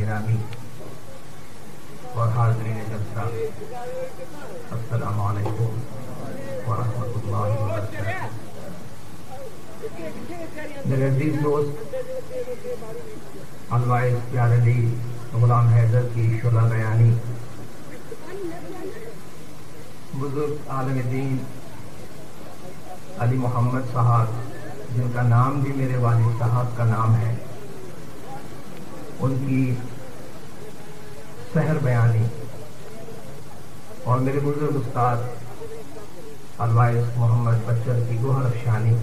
گرامی اور حاضرین جلسہ، السلام علیکم ورحمۃ اللہ وبرکاتہ۔ میرے عزیز دوست، الوائز پیار علی غلام حیدر کی شعلہ بیانی، بزرگ عالم دین علی محمد صاحب، جن کا نام بھی میرے والد صاحب کا نام ہے، ان کی سحر بیانی اور میرے بزرگ استاد الوائز محمد بچر کی گوہر افشانی،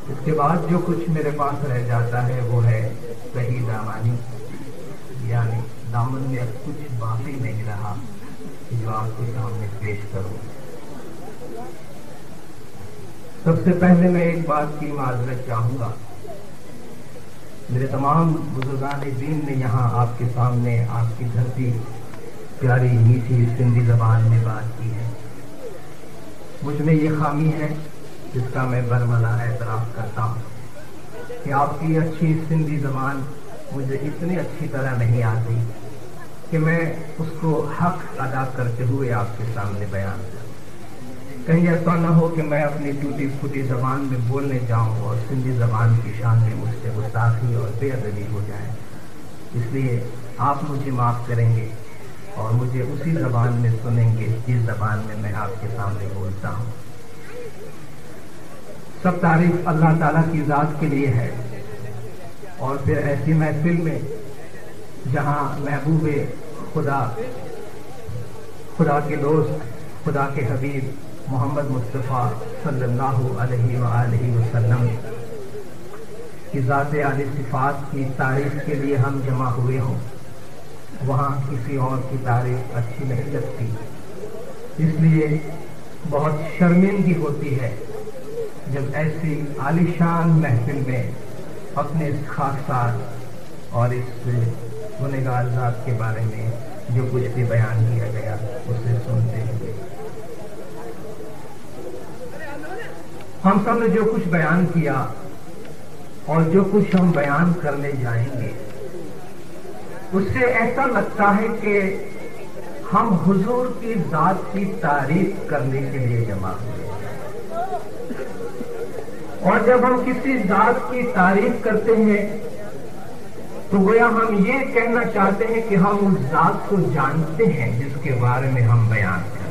اس کے بعد جو کچھ میرے پاس رہ جاتا ہے وہ ہے صحیح دامانی، یعنی دامن میں اب کچھ باقی نہیں رہا جو آپ کے سامنے پیش کروں۔ سب سے پہلے میں ایک بات کی معذرت چاہوں گا، میرے تمام بزرگان دین نے یہاں آپ کے سامنے آپ کی دھرتی پیاری میٹھی سندھی زبان میں بات کی ہے۔ مجھ میں یہ خامی ہے جس کا میں برملا اعتراف کرتا ہوں کہ آپ کی اچھی سندھی زبان مجھے اتنی اچھی طرح نہیں آتی کہ میں اس کو حق ادا کرتے ہوئے آپ کے سامنے بیان کروں۔ کہیں ایسا نہ ہو کہ میں اپنی ٹوٹی پھوٹی زبان میں بولنے جاؤں اور سندھی زبان کی شان میں مجھ سے گستاخی اور بے ادبی ہو جائے، اس لیے آپ مجھے معاف کریں گے اور مجھے اسی زبان میں سنیں گے جس زبان میں میں آپ کے سامنے بولتا ہوں۔ سب تعریف اللہ تعالیٰ کی ذات کے لیے ہے، اور پھر ایسی محفل میں جہاں محبوب خدا کے دوست، خدا کے حبیب محمد مصطفیٰ صلی اللہ علیہ وآلہ وسلم کی ذات عالی صفات کی تعریف کے لیے ہم جمع ہوئے ہوں، وہاں کسی اور کی تعریف اچھی نہیں لگتی، اس لیے بہت شرمندگی ہوتی ہے جب ایسی عالی شان محفل میں اپنے اس خاصات اور اس گنہگار ذات کے بارے میں جو کچھ بھی بیان کیا گیا اسے سنتے ہوئے ہم سب نے جو کچھ بیان کیا اور جو کچھ ہم بیان کرنے جائیں گے، اس سے ایسا لگتا ہے کہ ہم حضور کی ذات کی تعریف کرنے کے لیے جمع ہوئے، اور جب ہم کسی ذات کی تعریف کرتے ہیں تو گویا ہم یہ کہنا چاہتے ہیں کہ ہم اس ذات کو جانتے ہیں جس کے بارے میں ہم بیان کرتے ہیں،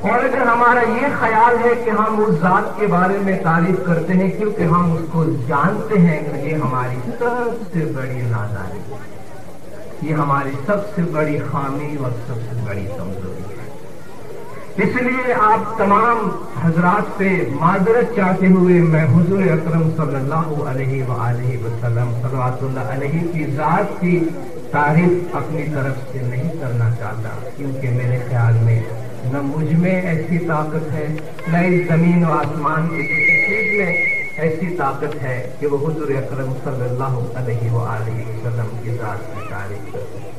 اور اگر ہمارا یہ خیال ہے کہ ہم اس ذات کے بارے میں تعریف کرتے ہیں کیونکہ ہم اس کو جانتے ہیں، تو یہ ہماری سب سے بڑی نادانی ہے، یہ ہماری سب سے بڑی خامی اور سب سے بڑی کمزوری ہے۔ اس لیے آپ تمام حضرات سے معذرت چاہتے ہوئے میں حضور اکرم صلی اللہ علیہ وآلہ وسلم صلوات اللہ علیہ کی ذات کی تعریف اپنی طرف سے نہیں کرنا چاہتا، کیونکہ میرے خیال میں نہ مجھ میں ایسی طاقت ہے، نہ اس زمین و آسمان کی کسی چیز میں ایسی طاقت ہے کہ وہ حضور اکرم صلی اللہ علیہ وآلہ وسلم کی ذات کی تعریف کرے۔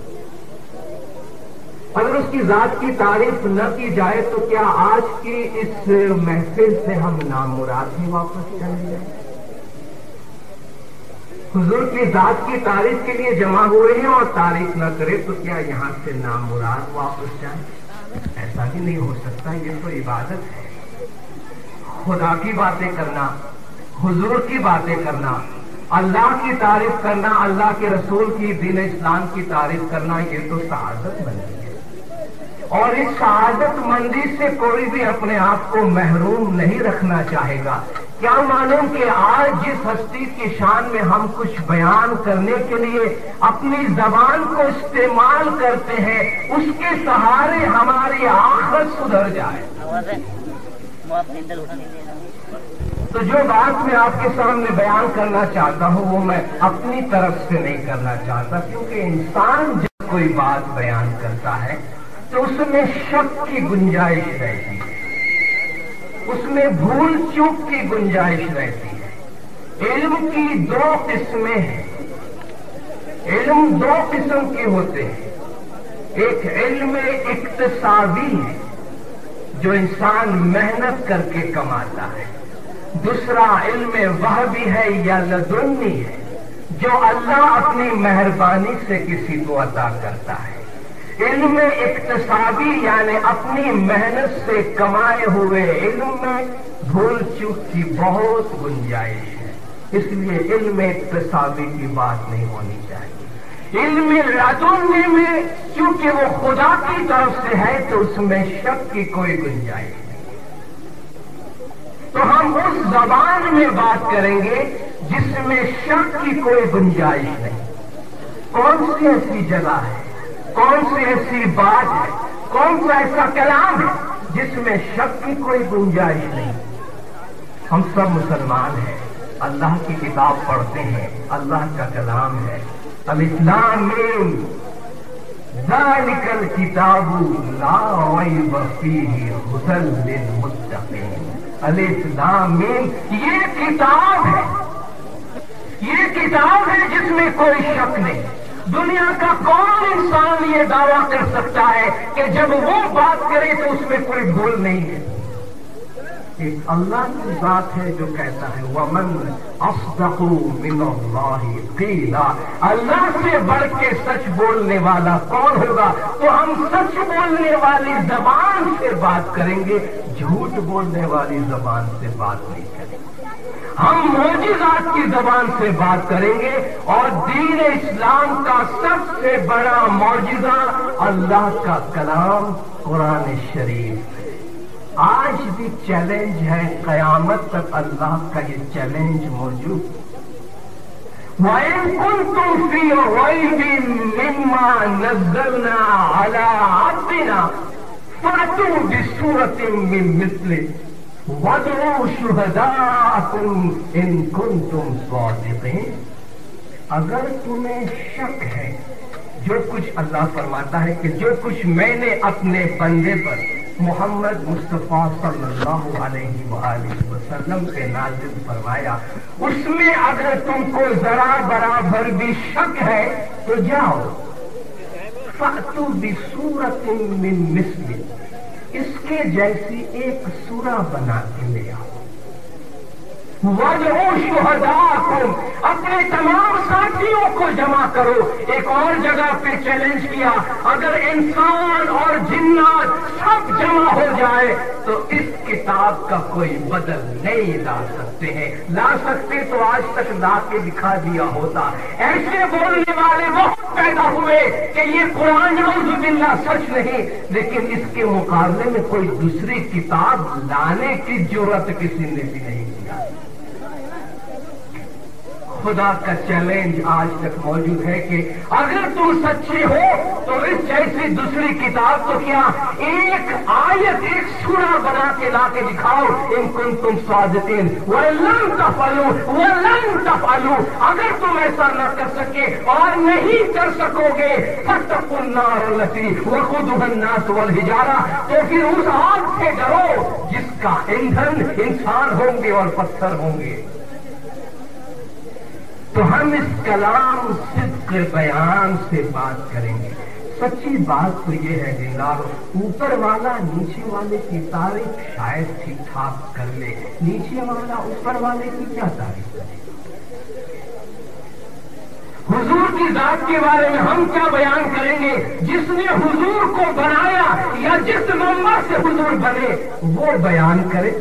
اگر اس کی ذات کی تعریف نہ کی جائے تو کیا آج کی اس محفل سے ہم نامراد ہی واپس چلے جائیں؟ حضور کی ذات کی تعریف کے لیے جمع ہوئے ہیں اور تعریف نہ کرے تو کیا یہاں سے نامراد واپس جائیں؟ ایسا بھی نہیں ہو سکتا، یہ تو عبادت ہے۔ خدا کی باتیں کرنا، حضور کی باتیں کرنا، اللہ کی تعریف کرنا، اللہ کے رسول کی دین اسلام کی تعریف کرنا، یہ تو سعادت مندی ہے، اور اس سعادت مندی سے کوئی بھی اپنے آپ کو محروم نہیں رکھنا چاہے گا۔ کیا معلوم کہ آج جس ہستی کی شان میں ہم کچھ بیان کرنے کے لیے اپنی زبان کو استعمال کرتے ہیں، اس کے سہارے ہماری آخرت سدھر جائے۔ تو جو بات میں آپ کے سامنے بیان کرنا چاہتا ہوں وہ میں اپنی طرف سے نہیں کرنا چاہتا، کیونکہ انسان جب کوئی بات بیان کرتا ہے تو اس میں شک کی گنجائش رہتی ہے، اس میں بھول چوک کی گنجائش رہتی ہے۔ علم کی دو قسمیں ہیں، علم دو قسم کے ہوتے ہیں، ایک علم اکتسابی ہے جو انسان محنت کر کے کماتا ہے، دوسرا علم وہبی ہے یا لدنی ہے جو اللہ اپنی مہربانی سے کسی کو عطا کرتا ہے۔ علم اکتسابی یعنی اپنی محنت سے کمائے ہوئے علم میں بھول چوک کی بہت گنجائش ہے، اس لیے علم اکتسابی کی بات نہیں ہونی چاہیے۔ علم لدنی میں چونکہ وہ خدا کی طرف سے ہے تو اس میں شک کی کوئی گنجائش نہیں، تو ہم اس زبان میں بات کریں گے جس میں شک کی کوئی گنجائش نہیں۔ کون سی ایسی جگہ ہے، کون سی ایسی بات ہے، کون سا ایسا کلام ہے جس میں شک کی کوئی گنجائش نہیں؟ ہم سب مسلمان ہیں، اللہ کی کتاب پڑھتے ہیں، اللہ کا کلام ہے۔ الف لام میم ذالک الکتاب لا ریب فیہ ھدی للمتقین۔ الف لام میم یہ کتاب ہے، یہ کتاب ہے جس میں کوئی شک نہیں۔ دنیا کا کون انسان یہ دعویٰ کر سکتا ہے کہ جب وہ بات کرے تو اس میں کوئی بھول نہیں ہے؟ ایک اللہ کی ذات ہے جو کہتا ہے وَمَنْ أَصْدَقُ مِنَ اللَّهِ قِيلًا، اللہ سے بڑھ کے سچ بولنے والا کون ہوگا؟ تو ہم سچ بولنے والی زبان سے بات کریں گے، جھوٹ بولنے والی زبان سے بات نہیں کریں گے۔ ہم معجزات کی زبان سے بات کریں گے، اور دین اسلام کا سب سے بڑا معجزہ اللہ کا کلام قرآن شریف ہے۔ آج بھی چیلنج ہے، قیامت تک اللہ کا یہ چیلنج موجود۔ وَإِن كُنتُمْ فِي رَيْبٍ مِّمَّا نَزَّلْنَا عَلَىٰ عَبْدِنَا فَأْتُوا بِسُورَةٍ مِّن مِّثْلِهِ وَادْعُوا شُهَدَاءَكُمْ إِن كُنتُمْ صَادِقِينَ۔ اگر تمہیں شک ہے، جو کچھ اللہ فرماتا ہے کہ جو کچھ میں نے اپنے بندے پر محمد مصطفیٰ صلی اللہ علیہ وآلہ وسلم پہ نازل فرمایا، اس میں اگر تم کو ذرا برابر بھی شک ہے تو جاؤ فَأْتُوا بِسُورَةٍ مِّن مِّثْلِهِ، اس کے جیسی ایک سورہ بنا کے لے آؤ۔ وَادْعُوا شُهَدَاءَكُمْ، اپنے تمام ساتھیوں کو جمع کرو۔ ایک اور جگہ پہ چیلنج کیا، اگر انسان اور جنات سب جمع ہو جائے تو اس کتاب کا کوئی بدل نہیں لا سکتے ہیں، لا سکتے تو آج تک لا کے دکھا دیا ہوتا۔ ایسے بولنے والے بہت پیدا ہوئے کہ یہ قرآن نعوذ باللہ سچ نہیں، لیکن اس کے مقابلے میں کوئی دوسری کتاب لانے کی جرأت کسی نے بھی نہیں کیا۔ خدا کا چیلنج آج تک موجود ہے کہ اگر تم سچے ہو تو اس جیسی دوسری کتاب تو کیا ایک آیت، ایک سورہ بنا کے لا کے دکھاؤ، ان کنتم صادقین وَلَن تَفْعَلُوا وَلَن تَفْعَلُوا، اگر تم ایسا نہ کر سکے اور نہیں کر سکو گے فَاتَّقُوا النَّارَ الَّتِي وَقُودُهَا النَّاسُ وَالْحِجَارَةُ، تو پھر اس آگ سے ڈرو جس کا ایندھن انسان ہوں گے اور پتھر ہوں گے۔ تو ہم اس کلام صدق بیان سے بات کریں گے۔ سچی بات تو یہ ہے دینار، اوپر والا نیچے والے کی تعریف شاید ٹھیک ٹھاک کر لے، نیچے والا اوپر والے کی کیا تعریف کرے؟ حضور کی ذات کے بارے میں ہم کیا بیان کریں گے؟ جس نے حضور کو بنایا یا جس نمبر سے حضور بنے وہ بیان کرے۔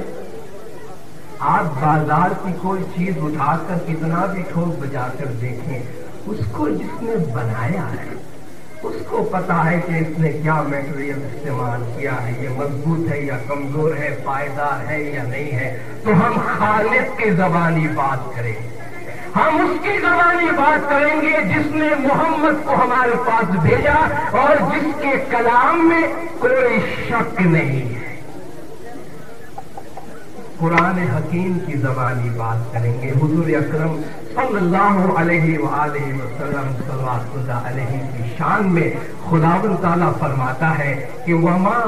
آپ بازار کی کوئی چیز اٹھا کر کتنا بھی ٹھوک بجا کر دیکھیں، اس کو جس نے بنایا ہے اس کو پتا ہے کہ اس نے کیا میٹیریل استعمال کیا ہے، یہ مضبوط ہے یا کمزور ہے، پائیدار ہے یا نہیں ہے۔ تو ہم خالق کی زبانی بات کریں گے، ہم اس کی زبانی بات کریں گے جس نے محمد کو ہمارے پاس بھیجا اور جس کے کلام میں کوئی شک نہیں ہے۔ قرآن حکیم کی زبانی بات کریں گے۔ حضور اکرم صلی اللہ علیہ وآلہ وسلم صلوات اللہ علیہ کی شان میں خداوند تعالیٰ فرماتا ہے کہ وَمَا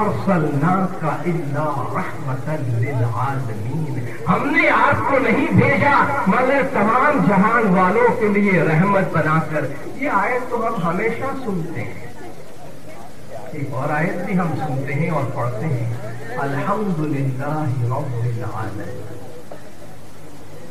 أَرْسَلْنَاكَ إِلَّا رَحْمَةً لِلْعَالَمِينَ، ہم نے آپ کو نہیں بھیجا مگر تمام جہان والوں کے لیے رحمت بنا کر۔ یہ آیت تو ہم ہمیشہ سنتے ہیں، ایک اور آیت بھی ہم سنتے ہیں اور پڑھتے ہیں، الحمدللہ رب العالمین۔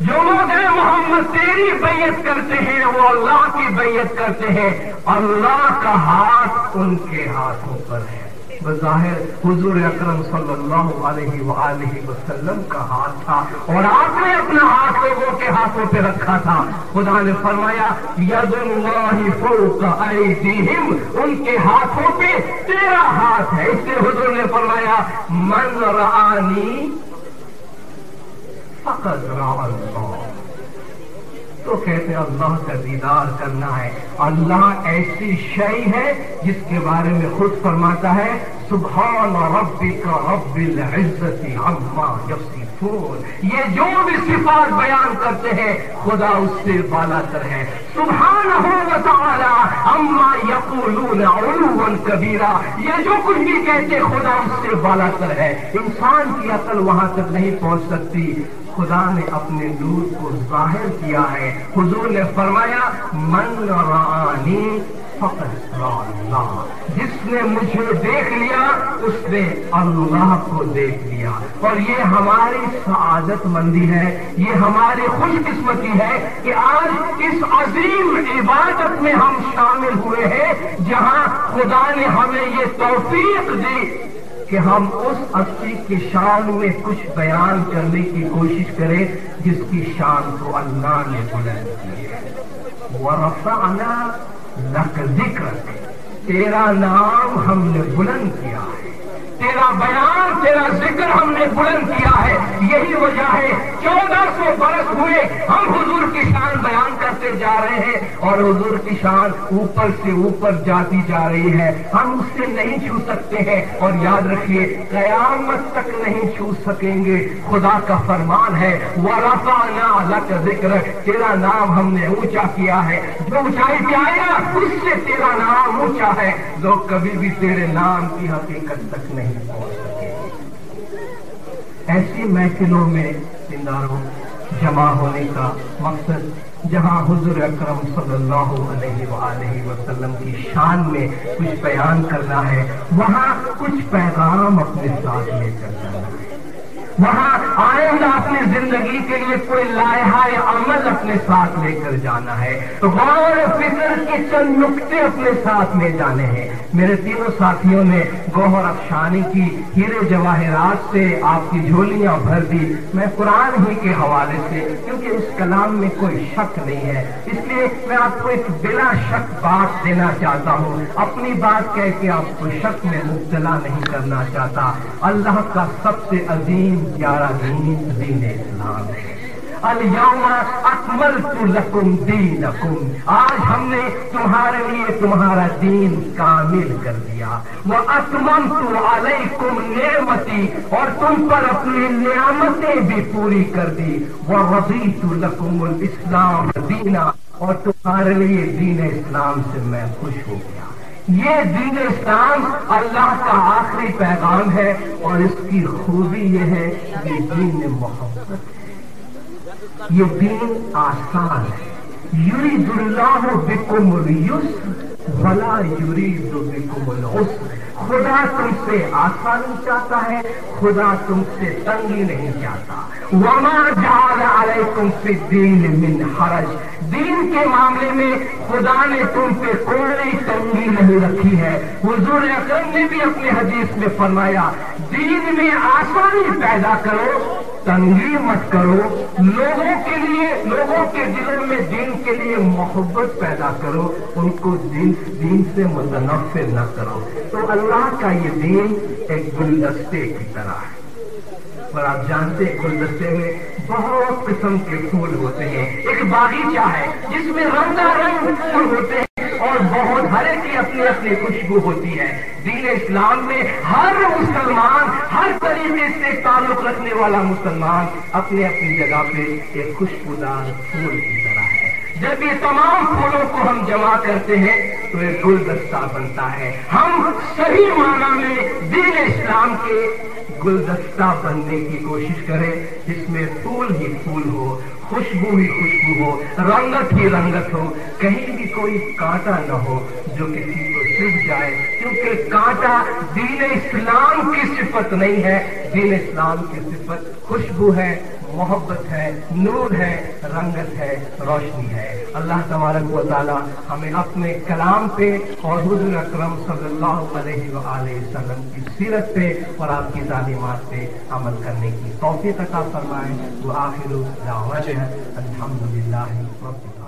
جو لوگ ہیں محمد تیری بیعت کرتے ہیں وہ اللہ کی بیعت کرتے ہیں، اللہ کا ہاتھ ان کے ہاتھوں پر ہے۔ بظاہر حضور اکرم صلی اللہ علیہ وآلہ وسلم کا ہاتھ تھا اور آپ نے اپنا ہاتھ لوگوں کے ہاتھوں پہ رکھا تھا۔ خدا نے فرمایا ید اللہ فوق ایدیہم، ان کے ہاتھوں پہ تیرا ہاتھ ہے۔ اس لیے حضور نے فرمایا من رآنی فقد رأى اللہ، تو کہتے ہیں اللہ کا دیدار کرنا ہے۔ اللہ ایسی شے ہے جس کے بارے میں خود فرماتا ہے سبحان ربک رب العزت عما یصفون، یہ جو بھی صفات بیان کرتے ہیں خدا اس سے بالا تر ہے۔ سبحانہ وتعالی عما یقولون علوا کبیرا، یہ جو کچھ بھی کہتے خدا اس سے بالا تر ہے۔ انسان کی عقل وہاں تک نہیں پہنچ سکتی، خدا نے اپنے نور کو ظاہر کیا ہے۔ حضور نے فرمایا من رآنی فقد رأى اللہ، جس نے مجھے دیکھ لیا اس نے اللہ کو دیکھ لیا۔ اور یہ ہماری سعادت مندی ہے، یہ ہماری خوش قسمتی ہے کہ آج اس عظیم عبادت میں ہم شامل ہوئے ہیں جہاں خدا نے ہمیں یہ توفیق دی کہ ہم اس ہستی کی شان میں کچھ بیان کرنے کی کوشش کریں جس کی شان کو اللہ نے بلند کی ہے۔ وَرَفَعْنَا لَكَ ذِكْرَكَ، تیرا نام ہم نے بلند کیا ہے، تیرا بیان تیرا ذکر ہم نے بلند کیا ہے۔ یہی وجہ ہے 1400 برس ہوئے ہم حضور کی شان بیان کرتے جا رہے ہیں اور حضور کی شان اوپر سے اوپر جاتی جا رہی ہے، ہم اس سے نہیں چھو سکتے ہیں اور یاد رکھیے قیامت تک نہیں چھو سکیں گے۔ خدا کا فرمان ہے وَرَفَعْنَا لَكَ ذِكْرَكَ، تیرا نام ہم نے اونچا کیا ہے، جو اونچائی پہ آئے گا اس سے تیرا نام اونچا ہے، لوگ کبھی بھی تیرے نام کی حقیقت تک نہیں پہنچ سکے۔ ایسی محفلوں میں زنداروں جمع ہونے کا مقصد جہاں حضور اکرم صلی اللہ علیہ وآلہ وسلم کی شان میں کچھ بیان کرنا ہے، وہاں کچھ پیغام اپنے ساتھ لے کر جانا ہے، وہاں آئندہ اپنی زندگی کے لیے کوئی لائحہ عمل اپنے ساتھ لے کر جانا ہے، غور و فکر کے چند نقطے اپنے ساتھ لے جانے ہیں۔ میرے تینوں ساتھیوں نے گوہر افشانی کی ہیرے جواہرات سے آپ کی جھولیاں بھر دی۔ میں قرآن ہی کے حوالے سے، کیونکہ اس کلام میں کوئی شک نہیں ہے، اس لیے میں آپ کو ایک بلا شک بات دینا چاہتا ہوں، اپنی بات کہہ کے آپ کو شک میں مبتلا نہیں کرنا چاہتا۔ اللہ کا سب سے عظیم پیارا دین دین اسلام ہے۔ الیوم اکملت لکم دینکم، آج ہم نے تمہارے لیے تمہارا دین کامل کر دیا۔ واتممت علیکم نعمتی، اور تم پر اپنی نعمتیں بھی پوری کر دی۔ ورضیت لکم الاسلام دینا، اور تمہارے لیے دین اسلام سے میں خوش ہو گیا۔ یہ دین اسلام اللہ کا آخری پیغام ہے اور اس کی خوبی یہ ہے کہ دین محبت ہے، یہ دین آسان ہے۔ یرید اللہ بکم الیسر ولا یرید بکم العسر، خدا تم سے آسانی چاہتا ہے، خدا تم سے تنگی نہیں چاہتا۔ وما جعل علیکم فی الدین من حرج، دین کے معاملے میں خدا نے تم پہ کوئی تنگی نہیں رکھی ہے۔ حضور اکرم نے بھی اپنے حدیث میں فرمایا دین میں آسانی پیدا کرو، تنگی مت کرو، لوگوں کے لیے، لوگوں کے دلوں میں دین کے لیے محبت پیدا کرو، ان کو دین سے متنفر نہ کرو۔ تو اللہ کا یہ دین ایک گلدستے کی طرح ہے، اور آپ جانتے ہیں گلدستے میں بہت قسم کے پھول ہوتے ہیں، ایک باغیچہ ہے جس میں رنگا رنگ پھول ہوتے ہیں اور بہت ہر ایک کی اپنی اپنی خوشبو ہوتی ہے۔ دین اسلام میں ہر مسلمان، ہر طریقے سے تعلق رکھنے والا مسلمان اپنی اپنی جگہ پہ ایک خوشبودار پھول کی طرح ہے۔ جب یہ تمام پھولوں کو ہم جمع کرتے ہیں تو ایک گلدستہ بنتا ہے۔ ہم صحیح معنی میں دین اسلام کے گلدستہ بننے کی کوشش کریں جس میں پھول ہی پھول ہو، خوشبو ہی خوشبو ہو، رنگت ہی رنگت ہو، کہیں بھی کوئی کانٹا نہ ہو جو کسی کو چبھ جائے، کیونکہ کانٹا دین اسلام کی صفت نہیں ہے۔ دین اسلام کی صفت خوشبو ہے، محبت ہے، نور ہے، رنگت ہے، روشنی ہے۔ اللہ تبارک و تعالی ہمیں اپنے کلام پہ اور حضور اکرم صلی اللہ علیہ وآلہ وسلم کی سیرت پہ اور آپ کی تعلیمات پہ عمل کرنے کی توفیق عطا فرمائے۔ وآخر دعوانا الحمدللہ رب العالمین۔